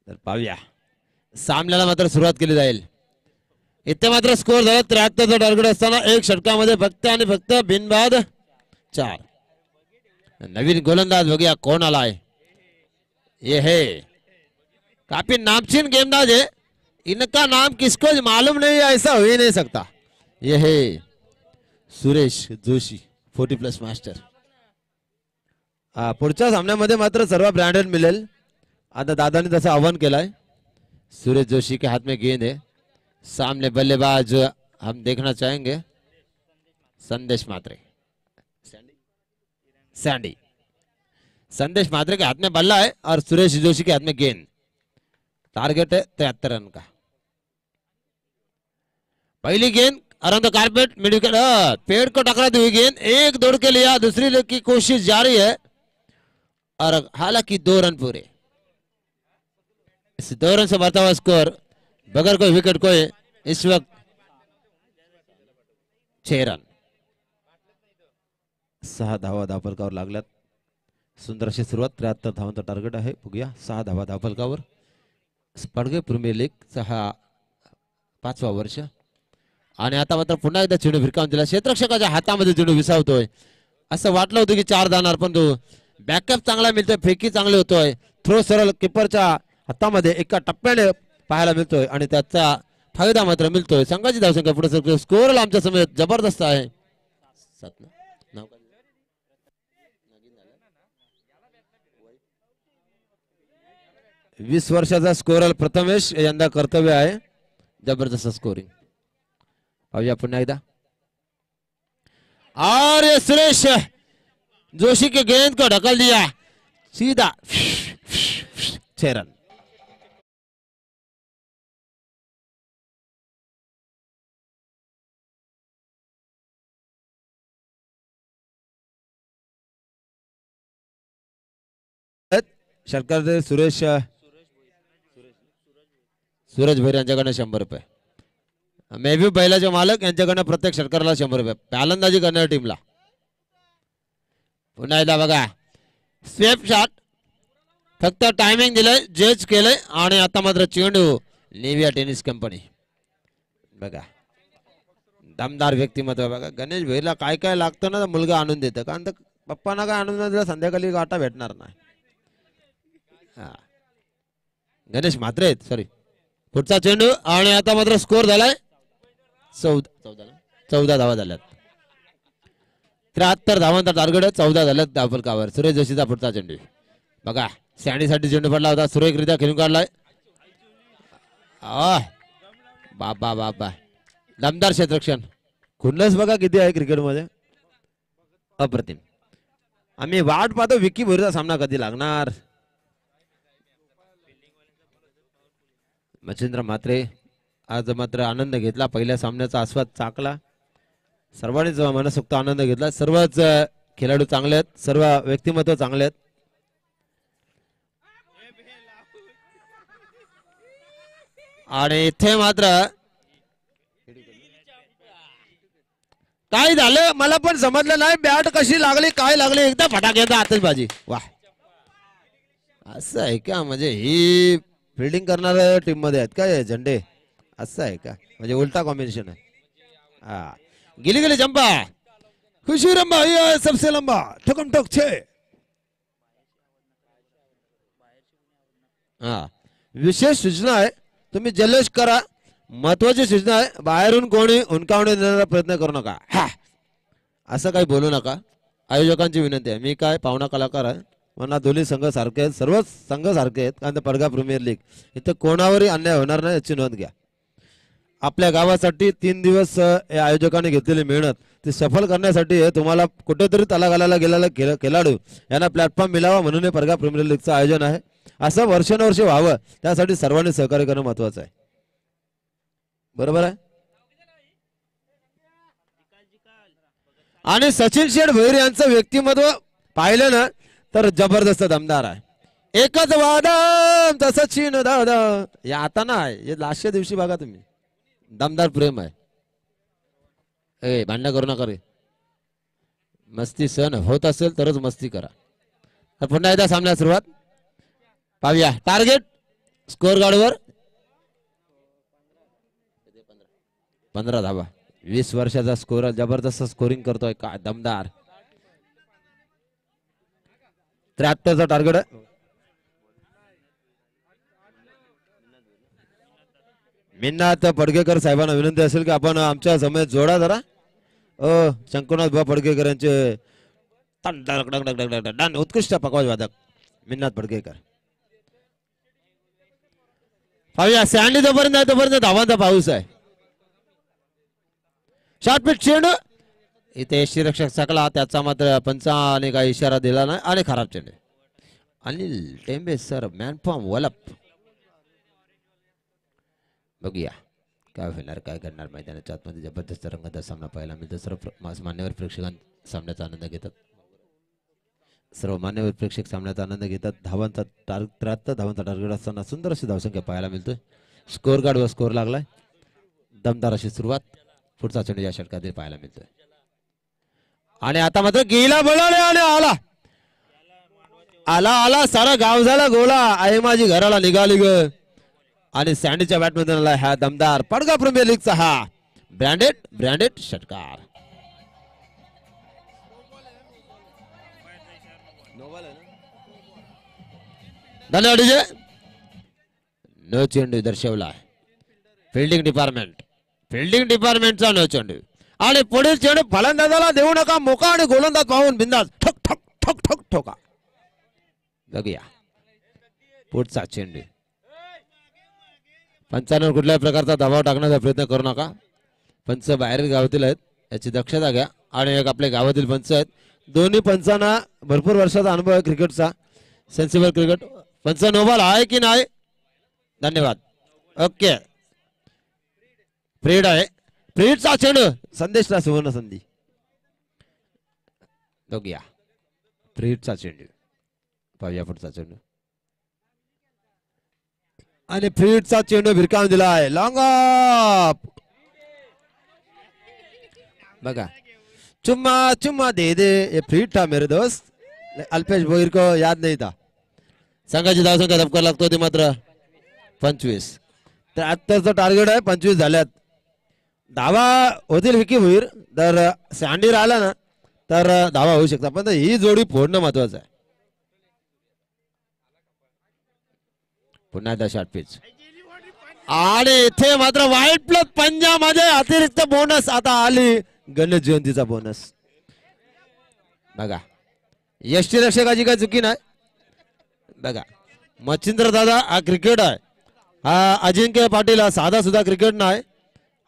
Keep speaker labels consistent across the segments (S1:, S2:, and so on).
S1: तर पाहूया सामन्याला मात्र सुरुवात केली जाईल. इथे मात्र स्कोर झाला 73चा टार्गेट असताना एक षटकामध्ये फक्त आणि फक्त बिनबाद 4. नवीन गोलंदाज बघूया कोण आलाय. ये है काफी नामचीन गेंदबाज है, इनका नाम किसको मालूम नहीं है ऐसा हो ही नहीं सकता. ये है सुरेश जोशी 40+ मास्टर. पुढच्या सामन्यामध्ये मात्र सर्व ब्रँडेड मिळेल. आता दादाने तसं आव्हान केलंय. सुरेश जोशी के हाथ में गेंद है. सामने बल्लेबाज हम देखना चाहेंगे संदेश मात्रे. सैंडी संदेश मात्रे के हाथ में बल्ला है और सुरेश जोशी के हाथ में गेंद. टारगेट है 73 रन का. पहली गेंद around the carpet mid wicket, पेड़ को टकराती हुई गेंद. एक दौड़ के लिया, दूसरी लेग की कोशिश जारी है और हालांकि 2 रन पूरे. इस 2 रन से बढ़ता हुआ स्कोर बगैर कोई विकेट कोई इस वक्त 6 रन. 6 धावा धावफलकावर लागल्यात. सुंदर अशी सुरुवात. 73 धावांचा टार्गेट आहे. बघूया 6 धावा धावफलकावर. स्पर्धे प्रीमियर लीगचा हा 5वा वर्ष आणि आता मात्र पुन्हा एकदा चेंडू भिरकावून दिला. क्षेत्ररक्षकाच्या हातामध्ये चेंडू विसावतोय. असं वाटलं होतं की 4 जाणार, पण तो बॅकअप चांगला मिळतोय, फेकी चांगली होतोय. थ्रो सरळ किपरच्या हातामध्ये एका टप्प्याने पाहायला मिळतोय आणि त्याचा फायदा मात्र मिळतोय. संघाची धावसंख्या पुढे स्कोर आमच्या समोर जबरदस्त आहे. 20 वर्षाचा स्कोरर प्रथमेश यंदा कर्तव्य आहे. जबरदस्त स्कोरिंग. पाहूया पुन्हा एकदा. और सुरेश जोशी के गेंद को ढकल दिया सीधा 6 रन. सरकार सूरज भैर यांच्याकडनं 100 रुपये. मेहबूब बैलाचे मालक यांच्याकडनं प्रत्येक षटकाराला 100 रुपये. फलंदाजी करणाऱ्या टीमला. पुन्हा एकदा बघा स्वेप शॉट. फक्त टायमिंग दिलंय, जज केलंय आणि आता मात्र चेंडू नेव्हिया टेनिस कंपनी. बघा दमदार व्यक्तिमत्व. बघा गणेश भैरला काय काय लागतं ना मुलगा आणून देतं. कारण पप्पांना काय आणून दिलं संध्याकाळी गाठा भेटणार नाही. गणेश म्हात्रे आहेत. सॉरी. पुढचा चेंडू आणि आता मात्र स्कोर झालाय 14 धावा झाल्यात. 73 धावांचा टार्गेट आहे. 14 झाल्यात धावफलकावर. सुरेश जोशीचा पुढचा चेंडू बघा. सॅनीसाठी चेंडू पडला होता, सुरेखरित्या खेळून काढलाय. बाबा बाबा दमदार क्षेत्ररक्षण. खुन्नस बघा किती आहे क्रिकेटमध्ये. अप्रतिम. आम्ही वाट पाहतो विकी भोईरचा सामना कधी लागणार. मच्छिंद्र म्हात्रे आज मात्र आनंद घेतला. पहिल्या सामन्याचा आस्वाद चाकला. सर्वांनीच मनसोक्त आनंद घेतला. सर्वच खेळाडू चांगले आहेत, सर्व व्यक्तिमत्व चांगले आहेत. आणि इथे मात्र काय झालं मला पण समजलं नाही. बॅट कशी लागली काय लागली, एकदा फटाक्याचा आतषबाजी. वाह असं आहे का? म्हणजे ही फिल्डिंग करणाऱ्या टीम मध्ये आहेत का झेंडे? असं आहे का? म्हणजे उलटा कॉम्बिनेशन आहे. गिली गिली चंपा खुशी रंबा सबसे लंबा ठोकम ठोक 6. विशेष सूचना आहे, तुम्ही जल्लोष करा. महत्वाची सूचना आहे, बाहेरून कोणी हुंकावणी देण्याचा प्रयत्न करू नका. असं काही बोलू नका. आयोजकांची विनंती आहे. मी काय पाहुणा कलाकार आहे म्हणा. दोन्ही संघ सारखे आहेत, सर्वच संघ सारखे आहेत. कारण परगा प्रीमियर लीग इथं कोणावरही अन्याय होणार नाही याची नोंद घ्या. आपल्या गावासाठी 3 दिवस या आयोजकांनी घेतलेली मेहनत ती सफल करण्यासाठी तुम्हाला कुठेतरी तलागाला गेलेला खेळाडू यांना प्लॅटफॉर्म मिळावा म्हणून हे परगा प्रीमियर लीगचं आयोजन आहे. असं वर्षानुवर्षे व्हावं त्यासाठी सर्वांनी सहकार्य करणं महत्वाचं आहे. बरोबर आहे. आणि सचिन शेठ भैर यांचं व्यक्तिमत्व पाहिलं ना तर जबरदस्त दमदार आहे. एकच वादम सचिन दादा. या आता ना हे लास्टच्या दिवशी बघा तुम्ही दमदार प्रेम आहे. भांडण करू नका रे. मस्ती सण होत असेल तरच मस्ती करा. तर पुन्हा एकदा सामन्याला सुरुवात. पाहूया टार्गेट स्कोअर गार्डवर 15 धावा. 20 वर्षाचा स्कोर जबरदस्त स्कोरिंग करतोय काय दमदार. 73चा टार्गेट आहे. मिन्नाथ पडगेकर साहेबांना विनंती असेल की आपण आमच्या समेत जोडा जरा. शंकुनाथ बा पडगेकर यांचे उत्कृष्ट पकवाज वादक मिन्नाथ पडगेकर. पाहूया सँडी जोपर्यंत आहे तोपर्यंत धावांचा पाऊस आहे. शॉर्टपिच चेंडू इथे यष्टीरक्षक सकला त्याचा मात्र पंचाने काही इशारा दिला नाही आणि खराब चेंडू. अनिल टेंबे सर मॅन फॉर्म वलप. बघूया काय होणार काय करणार मैदानाच्या आतमध्ये. जबरदस्त रंगतदार सामना पाहायला मिळतो. सर्व मान्यवर प्रेक्षकां सामन्याचा आनंद घेतात. सर्व मान्यवर प्रेक्षक सामन्याचा आनंद घेतात. धावांचा 73 धावांचा टार्गेट असताना सुंदर अशी धावसंख्या पाहायला मिळतोय. स्कोअर गार्डवर स्कोअर लागलाय. दमदार अशी सुरुवात पुढचा चेंडू या षटकात पाहायला मिळतोय. आणि आता मात्र गेला बोलावले आणि आला आला आला सारा गाव झाला गोला. आहे माझी घराला निघाली ग. आणि सँडीच्या बॅटमधून हा दमदार पडगा प्रीमियर लीगचा हा ब्रँडेड षटकार. धन्यवाद डीजे. नो चेंडू दर्शवला फिल्डिंग डिपार्टमेंटचा नो चेंडू. आणि पुढील चेंडू फलंदाजाला देऊ नका मोका आणि गोलंदाज पाहून बिंदास ठक ठक ठक ठक ठोका. बघूया पुढचा चेंडू. पंचांवर कुठल्याही प्रकारचा दबाव टाकण्याचा प्रयत्न करू नका. पंच बाहेर गावातील आहेत याची दक्षता घ्या. आणि एक आपले गावातील पंच आहेत. दोन्ही पंचांना भरपूर वर्षाचा अनुभव आहे क्रिकेटचा. Sensible cricket. पंच नोबल आहे की नाही. धन्यवाद. ओके फ्रीड आहे. फ्रीडचा चेंडू संदेशला सुवर्ण संधी. बघूया फ्रीडचा चेंडू. पाहूया पुढचा चेंडू. आणि फ्रीडचा चेंडू भिरकावून दिला आहे. Long of. बघा चुम्मा दे दे ये फ्रीड था मेरे दोस्त. अल्पेश भोईर को याद नहीं था. संघाची धावसंख्या धपका लागतो ती मात्र 25. 73चं टार्गेट आहे. 25 झाल्यात. धावा होतील विकी भोईर. तर सँडी राहिला ना तर धावा होऊ शकतात. पण ही जोडी फोडणं महत्वाचं आहे. पुन्हा एकदा शॉर्ट पिच. आणि इथे मात्र वाईट प्लस पंजामध्ये अतिरिक्त बोनस आता आली. गणेश जयंतीचा बोनस. बघा यष्टीरक्षकाची काही चुकी नाही. बघा मच्छिंद्र दादा हा क्रिकेट आहे. हा अजिंक्य पाटील हा साधा सुद्धा क्रिकेट नाही.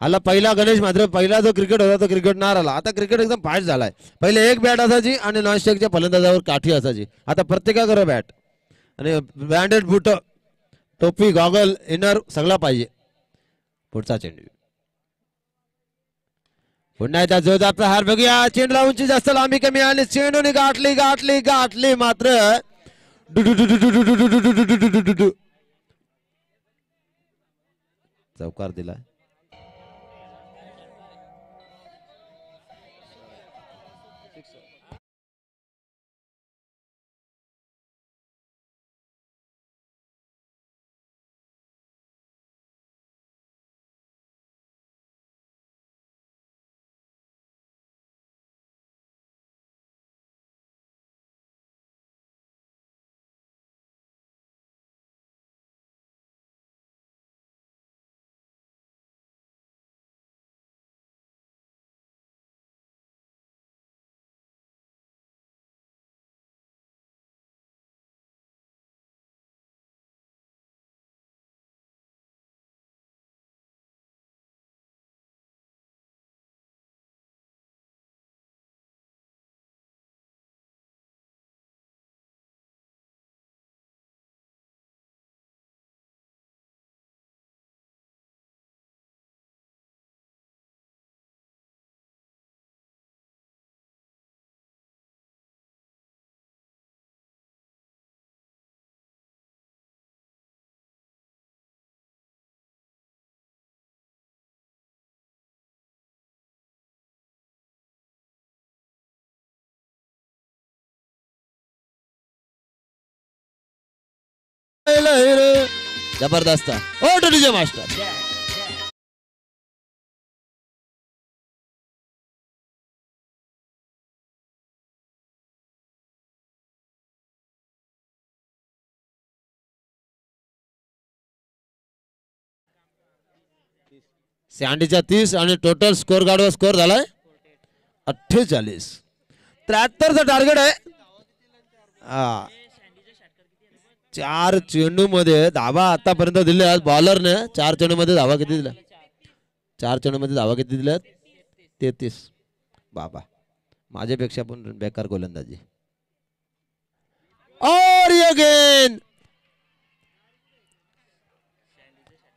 S1: हाला पहिला गणेश मात्र पहिला जो क्रिकेट होता तो क्रिकेट नाही राहिला. आता क्रिकेट एकदम फास्ट झालाय. पहिले एक बॅट असायची आणि नॉनस्टिकच्या फलंदाजावर काठी असायची. आता प्रत्येकाकडे बॅट आणि ब्रँडेड बूट टोपी गॉगल इनर सगळा पाहिजे. पुढचा चेंडू. पुन्हा एकदा जोरदार प्रहार. बघूया चेंडूला उंची जास्त लांबी कमी आणि चेंडूने गाठली मात्र चौकार दिला. जबरदस्त ओ डीजे मास्टर सँडीच्या 30 आणि टोटल स्कोर गाडवा स्कोर झालाय 48. 73चा टार्गेट आहे. हा 4 चेंडू मध्ये धावा आतापर्यंत दिले आज बॉलरने. 4 चेंडू मध्ये धावा किती दिल्या? 4 चेंडू मध्ये धावा किती दिल्यात? 33. बाबा माझ्यापेक्षा पण बेकार गोलंदाजी. और ये गेंद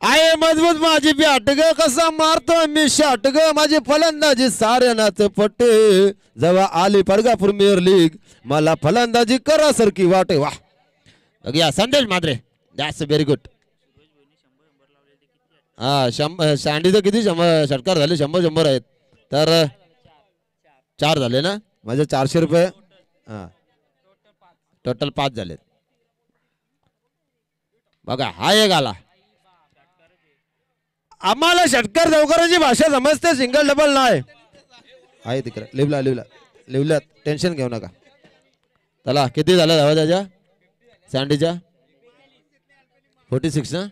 S1: आहे मजबूत माझी बॅट ग कसा मारतो मी शॉट ग माझी फलंदाजी साऱ्यांनाच पटे जेव्हा आली पडगा प्रीमियर लीग मला फलंदाजी करासारखी वाटे. वा बघूया संदेश मात्रे दॅट्स व्हेरी गुड. हा सँडीचं किती षटकार झाले? 100 आहेत तर 4 झाले ना माझे 400 रुपये. हा टोटल 5 झालेत. बघा हा एक आला. आम्हाला षटकार देवकरांची भाषा समजते सिंगल डबल नाही आहे तिकडे. लिवला टेन्शन घेऊ नका. चला किती झालं धावा त्याच्या सँडीच्या? 46 ना.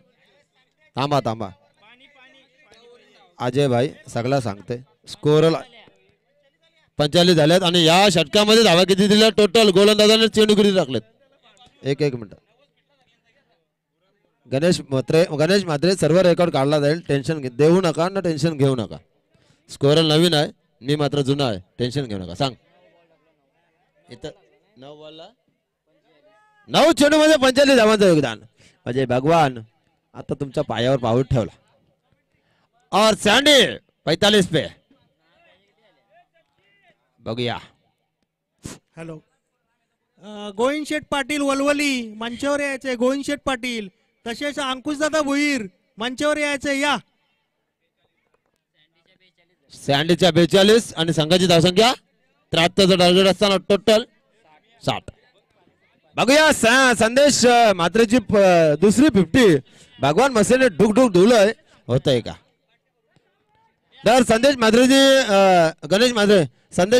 S1: थांबा अजय भाई सगळा सांगते. स्कोर 45 झाल्यात आणि या षटकामध्ये धावा किती दिल्या टोटल? गोलंदाजाने चेंडू किती टाकलेत? एक मिनिट. गणेश म्हात्रे सर्व रेकॉर्ड काढला जाईल. टेन्शन देऊ नका ना टेन्शन घेऊ नका. स्कोर नवीन आहे मी मात्र जुना आहे. टेन्शन घेऊ नका. सांग इथं 9 बॉलला 9 चेंडू मध्ये 45 धावांचं योगदान. अजय भगवान आता तुमच्या पायावर पाऊल ठेवला. और सँडी 45 पे. बघूया.
S2: हॅलो गोविंद शेठ पाटील वलवली मंचावर यायचे. गोविंद शेठ पाटील तसेच अंकुशदादा भुईर मंचावर यायचे. या
S1: सँडीच्या 42 आणि संघाची धावसंख्या 73चा टार्गेट असताना टोटल 60. बघूया संदेश मात्रेची दुसरी 50 भगवान मसेने ढुकढुक धुलय होतंय का? तर संदेश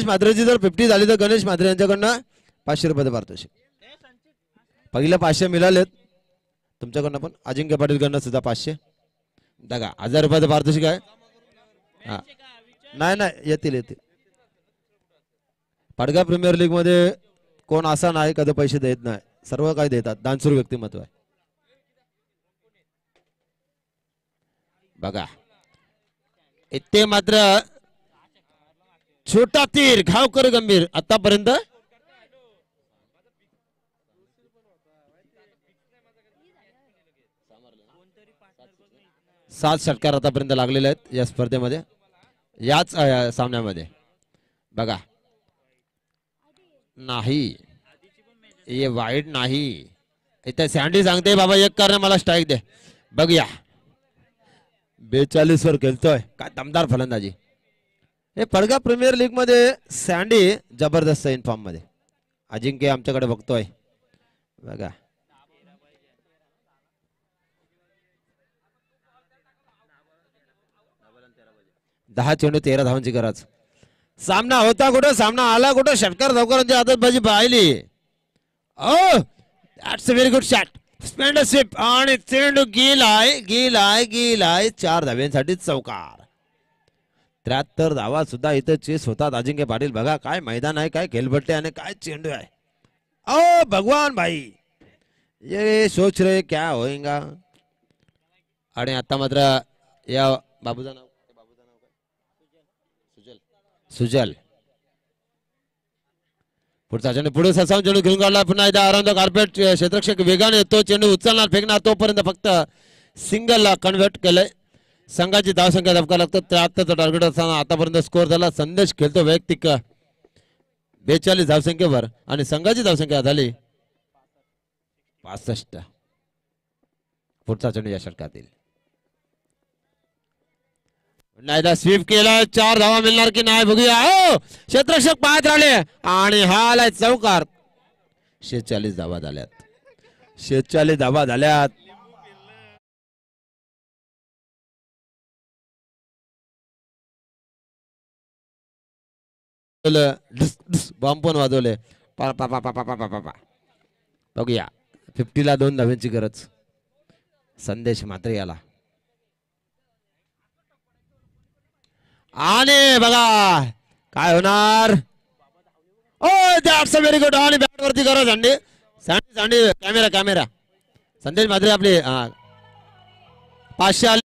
S1: मात्रेची जर 50 झाली तर गणेश मात्रे यांच्याकडनं 500 रुपये पारितोषिक. पहिलं 500 मिळालेत तुमच्याकडनं पण. अजिंक्य पाटील कडनं सुद्धा 500. बघा 1000 रुपयाचं पारितोषिक आहे. हा नाही येतील. पडगा प्रीमियर लीग मध्ये कोण असा नाही कधी पैसे देत नाही. सर्व काही देतात. दानशूर व्यक्तिमत्व आहे. बघा इथे मात्र छोटा तीर घावकर गंभीर आतापर्यंत 7 षटकार आतापर्यंत लागलेले आहेत या स्पर्धेमध्ये याच सामन्यामध्ये. बघा नाही ये वाईट नाही. इथे सँडी सांगते बाबा 1 कारण मला स्ट्राईक दे. बघूया 42 वर खेळतोय. काय दमदार फलंदाजी. हे पडगा प्रीमियर लीग मध्ये सँडी जबरदस्त इन्फॉर्म मध्ये. अजिंक्य आमच्याकडे बघतोय. बघा 10 चेंडू 13 धावांची गरज. सामना होता कुठं? सामना आला कुठं? षटकार धावकरांची आदतबाजी पाहिली. Oh that's a very good shot. स्पेंड स्वीप आणि चेंडू गेलाय 4 धाव्यांसाठी चौकार. 73 धावा सुद्धा इथे चेस होतात. अजिंक्य पाटील बघा काय मैदान आहे, काय खेळबट्टे आणि काय चेंडू आहे. ओ भगवान भाई ये सोच रहे क्या होएगा. आणि आता मात्र या बाबूचं नाव सुजल पुढचा चेंडू पुढे ससावून चेंडू घेऊन काढला. पुन्हा एकदा अराउंड कार्पेट क्षेत्ररक्षक वेगाने तो चेंडू उचलणार फेकणार तोपर्यंत फक्त सिंगलला कन्व्हर्ट केलंय. संघाची धावसंख्या धपका लागतो. 73चा टार्गेट असताना आतापर्यंत स्कोर झाला. संदेश खेळतो वैयक्तिक 42 धावसंख्येवर आणि संघाची धावसंख्या झाली 65. पुढचा चेंडू या षटकातील नाहीदा स्वीप केला. 4 धावा मिळणार की नाही बघूया. हो क्षेत्ररक्षक पाहत राहिले आणि हा आलाय चौकार. 46 धावा झाल्यात. वाजवलं बॉम्ब पण वाजवले पा पा पा पा पा पा पा पा पा. बघूया 50ला 2 धाव्यांची गरज. संदेश मात्र याला आणि बघा काय होणार. ओ दॅट्स अ व्हेरी गुड. आणि बॅट वरती करा सांडे सांडे सांडे कॅमेरा कॅमेरा. संदेश मात्रे आपले 500 आले.